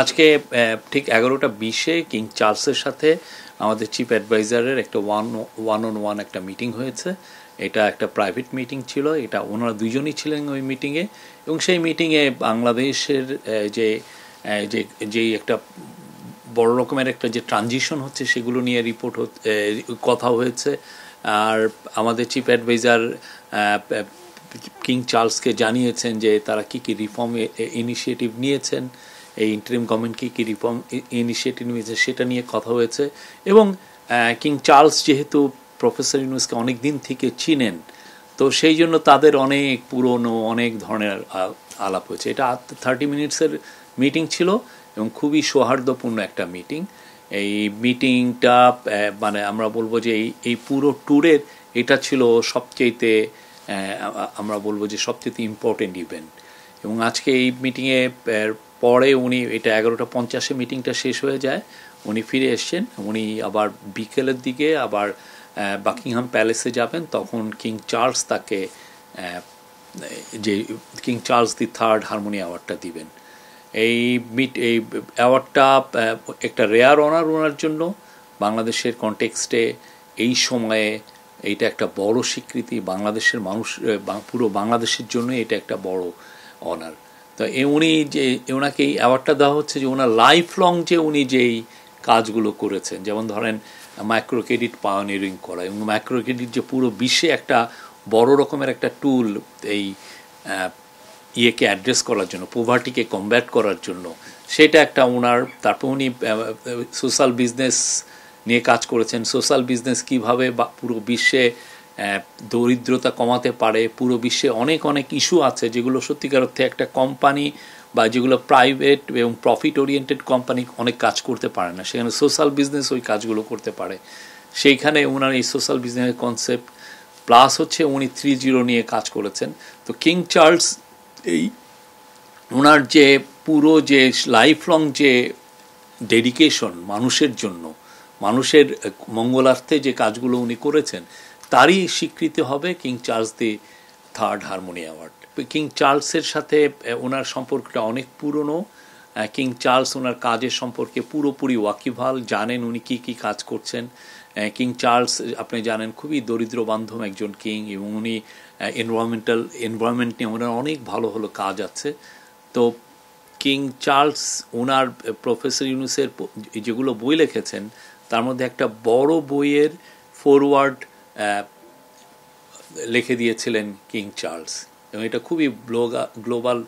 আজকে ঠিক 11:20-এ কিং চার্লসের সাথে আমাদের চিফ অ্যাডভাইজারের একটা ওয়ান অন ওয়ান একটা মিটিং হয়েছে। এটা একটা প্রাইভেট মিটিং ছিল, এটা ওনারা দুজনই ছিলেন ওই মিটিংয়ে। এবং সেই মিটিংয়ে বাংলাদেশের যে যেই একটা বড় রকমের একটা যে ট্রানজিশন হচ্ছে সেগুলো নিয়ে কথা হয়েছে। আর আমাদের চিফ অ্যাডভাইজার কিং চার্লসকে জানিয়েছেন যে তারা কী কী রিফর্ম ইনিশিয়েটিভ নিয়েছেন, এই ইন্টারিম গভর্নমেন্ট কী কী রিফর্ম ইনিশিয়েটিভ নিয়েছে সেটা নিয়ে কথা হয়েছে। এবং কিং চার্লস যেহেতু প্রফেসর ইউনুসকে অনেক দিন থেকে চিনেন, তো সেই জন্য তাদের অনেক পুরনো অনেক ধরনের আলাপ হয়েছে। এটা 30 মিনিটসের মিটিং ছিল এবং খুবই সৌহার্দ্যপূর্ণ একটা মিটিং। এই মিটিংটা মানে আমরা বলবো যে এই পুরো ট্যুরের এটা ছিল সবচেয়েতে আমরা বলবো যে সবচেয়ে ইম্পর্টেন্ট ইভেন্ট। এবং আজকে এই মিটিংয়ে পরে উনি, এটা 11:50-এ মিটিংটা শেষ হয়ে যায়, উনি ফিরে এসছেন। উনি আবার বিকেলের দিকে আবার বাকিংহাম প্যালেসে যাবেন। তখন কিং চার্লস তাকে যে King Charles the third harmony অ্যাওয়ার্ডটা দিবেন। এই অ্যাওয়ার্ডটা একটা রেয়ার অনার ওনার জন্য। বাংলাদেশের কনটেক্সটে এই সময়ে এইটা একটা বড় স্বীকৃতি, বাংলাদেশের মানুষ পুরো বাংলাদেশের জন্য এটা একটা বড় অনার। তো উনি যে ওনাকে এই অ্যাওয়ার্ডটা দেওয়া হচ্ছে যে ওনার লাইফ লং যে উনি যেই কাজগুলো করেছেন, যেমন ধরেন মাইক্রো ক্রেডিট পায়োনিয়ারিং করা, এবং মাইক্রো ক্রেডিট যে পুরো বিশ্বে একটা বড় রকমের একটা টুল এই ইয়েকে অ্যাড্রেস করার জন্য, পোভার্টিকে কমব্যাট করার জন্য, সেটা একটা ওনার। তারপর উনি সোশ্যাল বিজনেস নিয়ে কাজ করেছেন, সোশ্যাল বিজনেস কীভাবে পুরো বিশ্বে দরিদ্রতা কমাতে পারে। পুরো বিশ্বে অনেক অনেক ইস্যু আছে যেগুলো সত্যিকার অর্থে একটা কোম্পানি বা যেগুলো প্রাইভেট এবং প্রফিট ওরিয়েন্টেড কোম্পানি অনেক কাজ করতে পারে না, সেখানে সোশ্যাল বিজনেস ওই কাজগুলো করতে পারে। সেইখানে ওনার এই সোশ্যাল বিজনেসের কনসেপ্ট প্লাস হচ্ছে উনি 3.0 নিয়ে কাজ করেছেন। তো কিং চার্লস এই ওনার যে পুরো যে লাইফ লং যে ডেডিকেশন মানুষের জন্য, মানুষের মঙ্গলার্থে যে কাজগুলো উনি করেছেন, তারই স্বীকৃতি হবে King Charles the third harmony award. King চার্লসের সাথে ওনার সম্পর্কটা অনেক পুরনো। কিং চার্লস ওনার কাজের সম্পর্কে পুরোপুরি ওয়াকিবহাল, জানেন উনি কী কী কাজ করছেন। কিং চার্লস আপনি জানেন খুবই দরিদ্র বান্ধব একজন কিং, এবং উনি এনভায়রনমেন্ট নিয়ে ওনার অনেক ভালো ভালো কাজ আছে। তো কিং চার্লস ওনার প্রফেসর ইউনুসের যেগুলো বই লিখেছেন তার মধ্যে একটা বড় বইয়ের ফরওয়ার্ড লিখে দিয়েছিলেন কিং চার্লস, এবং এটা খুবই গ্লোবাল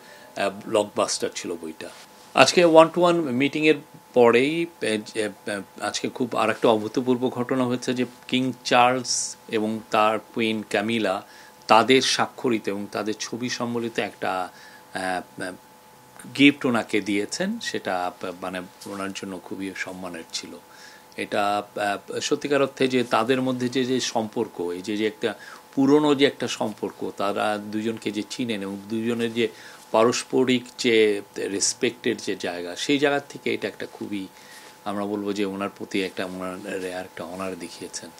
ব্লকবাস্টার ছিল বইটা। আজকে 1-to-1 মিটিংয়ের পরেই আজকে খুব আর একটা অভূতপূর্ব ঘটনা হয়েছে যে কিং চার্লস এবং তার কুইন ক্যামিলা তাদের স্বাক্ষরিত এবং তাদের ছবি সম্বলিত একটা গিফট ওনাকে দিয়েছেন। সেটা মানে ওনার জন্য খুবই সম্মানের ছিল। এটা সত্যিকার অর্থে যে তাদের মধ্যে যে যে সম্পর্ক, এই যে একটা পুরনো যে একটা সম্পর্ক, তারা দুজনকে যে চিনেন এবং দুজনের যে পারস্পরিক যে রেসপেক্টের যে জায়গা, সেই জায়গার থেকে এটা একটা খুবই আমরা বলবো যে ওনার প্রতি একটা ওনার একটা অনার দেখিয়েছেন।